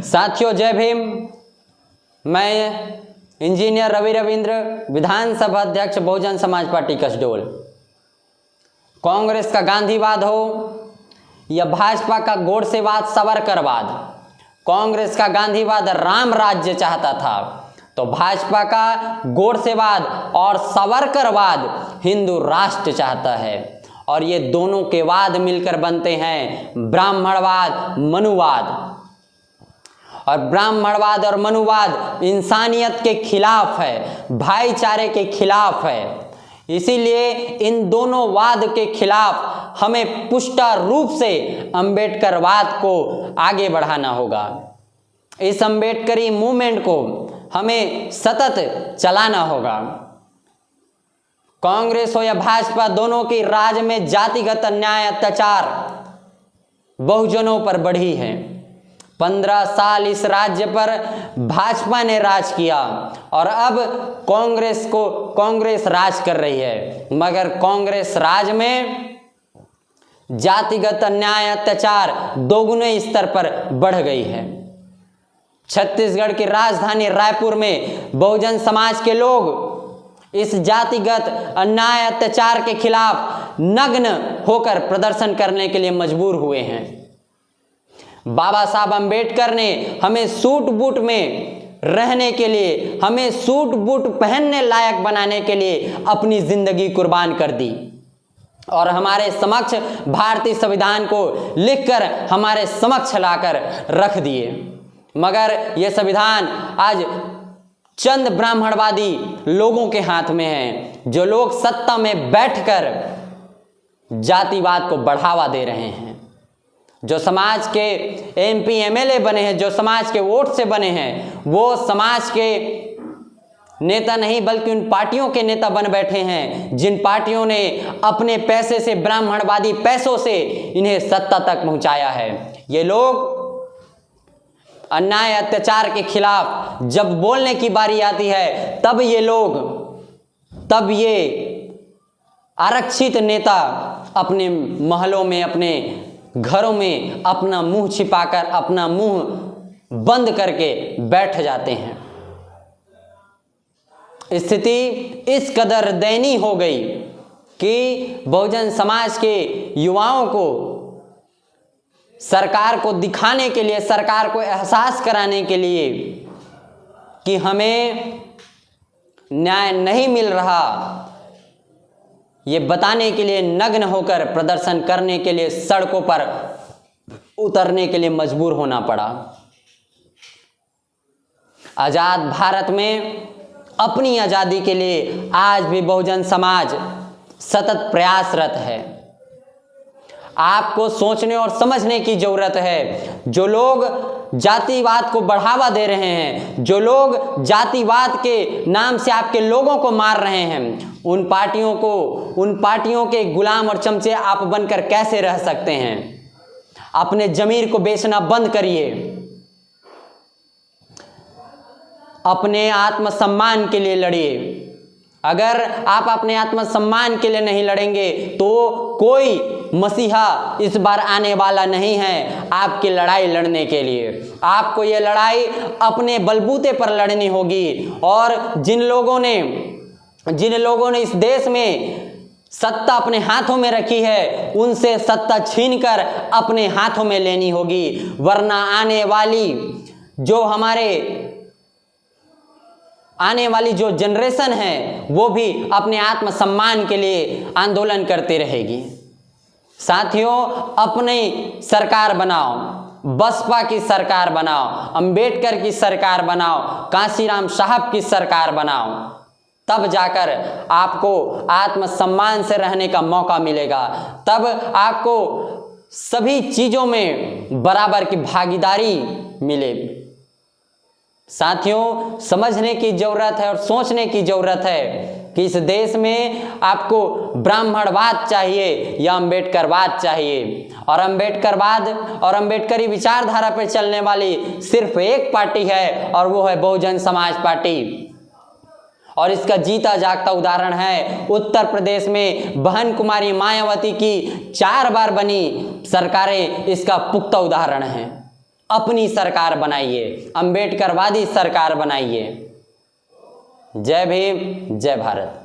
साथियों जय भीम। मैं इंजीनियर रवि रविंद्र, विधानसभा अध्यक्ष बहुजन समाज पार्टी कसडोल। कांग्रेस का गांधीवाद हो या भाजपा का गोडसेवाद सावरकरवाद, कांग्रेस का गांधीवाद राम राज्य चाहता था तो भाजपा का गोडसेवाद और सावरकरवाद हिंदू राष्ट्र चाहता है। और ये दोनों के वाद मिलकर बनते हैं ब्राह्मणवाद, मनुवाद। और ब्राह्मणवाद और मनुवाद इंसानियत के खिलाफ है, भाईचारे के खिलाफ है। इसीलिए इन दोनों वाद के खिलाफ हमें पुष्टा रूप से अंबेडकरवाद को आगे बढ़ाना होगा। इस अंबेडकरी मूवमेंट को हमें सतत चलाना होगा। कांग्रेस हो या भाजपा, दोनों की राज में जातिगत अन्याय, अत्याचार बहुजनों पर बढ़ी है। 15 साल इस राज्य पर भाजपा ने राज किया और अब कांग्रेस राज कर रही है, मगर कांग्रेस राज में जातिगत अन्याय, अत्याचार दोगुने स्तर पर बढ़ गई है। छत्तीसगढ़ की राजधानी रायपुर में बहुजन समाज के लोग इस जातिगत अन्याय, अत्याचार के खिलाफ नग्न होकर प्रदर्शन करने के लिए मजबूर हुए हैं। बाबा साहब अंबेडकर ने हमें सूट बूट में रहने के लिए, हमें सूट बूट पहनने लायक बनाने के लिए अपनी जिंदगी कुर्बान कर दी और हमारे समक्ष भारतीय संविधान को लिखकर हमारे समक्ष लाकर रख दिए। मगर यह संविधान आज चंद ब्राह्मणवादी लोगों के हाथ में है, जो लोग सत्ता में बैठकर जातिवाद को बढ़ावा दे रहे हैं। जो समाज के एमपी एमएलए बने हैं, जो समाज के वोट से बने हैं, वो समाज के नेता नहीं बल्कि उन पार्टियों के नेता बन बैठे हैं जिन पार्टियों ने अपने पैसे से, ब्राह्मणवादी पैसों से इन्हें सत्ता तक पहुंचाया है। ये लोग अन्याय, अत्याचार के खिलाफ जब बोलने की बारी आती है तब ये आरक्षित नेता अपने महलों में, अपने घरों में अपना मुंह छिपाकर, अपना मुंह बंद करके बैठ जाते हैं। स्थिति इस कदर दयनीय हो गई कि बहुजन समाज के युवाओं को सरकार को दिखाने के लिए, सरकार को एहसास कराने के लिए कि हमें न्याय नहीं मिल रहा, ये बताने के लिए नग्न होकर प्रदर्शन करने के लिए, सड़कों पर उतरने के लिए मजबूर होना पड़ा। आजाद भारत में अपनी आजादी के लिए आज भी बहुजन समाज सतत प्रयासरत है। आपको सोचने और समझने की जरूरत है। जो लोग जातिवाद को बढ़ावा दे रहे हैं, जो लोग जातिवाद के नाम से आपके लोगों को मार रहे हैं, उन पार्टियों के गुलाम और चमचे आप बनकर कैसे रह सकते हैं? अपने जमीर को बेचना बंद करिए। अपने आत्मसम्मान के लिए लड़िए। अगर आप अपने आत्मसम्मान के लिए नहीं लड़ेंगे तो कोई मसीहा इस बार आने वाला नहीं है आपकी लड़ाई लड़ने के लिए। आपको ये लड़ाई अपने बलबूते पर लड़नी होगी। और जिन लोगों ने इस देश में सत्ता अपने हाथों में रखी है, उनसे सत्ता छीनकर अपने हाथों में लेनी होगी, वरना आने वाली जो जनरेशन है वो भी अपने आत्मसम्मान के लिए आंदोलन करती रहेगी। साथियों, अपनी सरकार बनाओ, बसपा की सरकार बनाओ, अंबेडकर की सरकार बनाओ, कांशीराम साहब की सरकार बनाओ, तब जाकर आपको आत्मसम्मान से रहने का मौका मिलेगा। तब आपको सभी चीजों में बराबर की भागीदारी मिलेगी। साथियों, समझने की जरूरत है और सोचने की जरूरत है कि इस देश में आपको ब्राह्मणवाद चाहिए या अंबेडकरवाद चाहिए। और अंबेडकरवाद और अंबेडकरी विचारधारा पर चलने वाली सिर्फ एक पार्टी है और वो है बहुजन समाज पार्टी। और इसका जीता जागता उदाहरण है उत्तर प्रदेश में बहन कुमारी मायावती की 4 बार बनी सरकारें, इसका पुख्ता उदाहरण है। अपनी सरकार बनाइए, अंबेडकरवादी सरकार बनाइए। जय भीम, जय भारत।